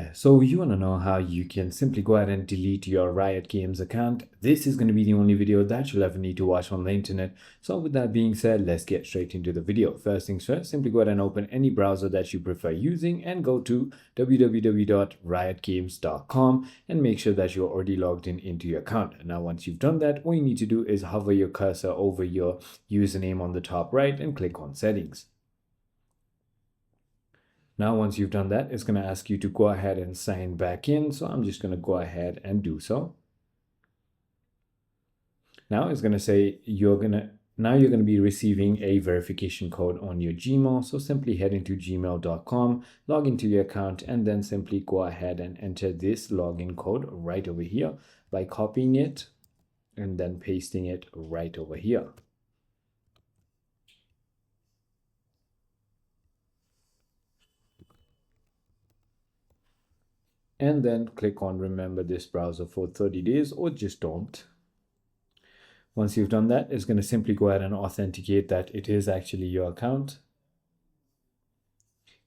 there. So you want to know how you can simply go ahead and delete your Riot Games account. This is going to be the only video that you'll ever need to watch on the internet. So with that being said, let's get straight into the video. First things first, simply go ahead and open any browser that you prefer using and go to www.riotgames.com and make sure that you're already logged into your account. Now, once you've done that, all you need to do is hover your cursor over your username on the top right and click on settings. Now, once you've done that, it's going to ask you to go ahead and sign back in. So I'm just going to go ahead and do so. Now it's going to say you're going to be receiving a verification code on your Gmail. So simply head into gmail.com, log into your account, and then simply go ahead and enter this login code right over here by copying it and then pasting it right over here. And then click on remember this browser for 30 days or just don't. Once you've done that, it's going to simply go ahead and authenticate that it is actually your account.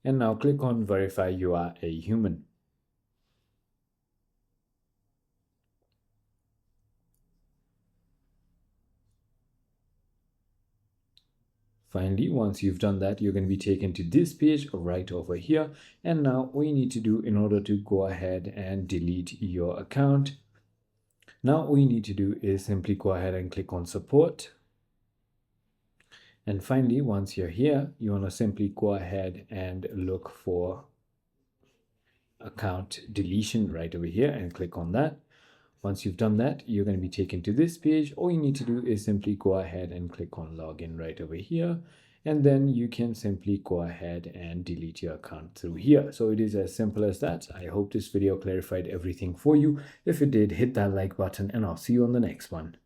And now click on verify you are a human. Finally, once you've done that, you're going to be taken to this page right over here. And now what you need to do in order to go ahead and delete your account. Now all you need to do is simply go ahead and click on support. And finally, once you're here, you want to simply go ahead and look for account deletion right over here and click on that. Once you've done that, you're going to be taken to this page. All you need to do is simply go ahead and click on login right over here. And then you can simply go ahead and delete your account through here. So it is as simple as that. I hope this video clarified everything for you. If it did, hit that like button and I'll see you on the next one.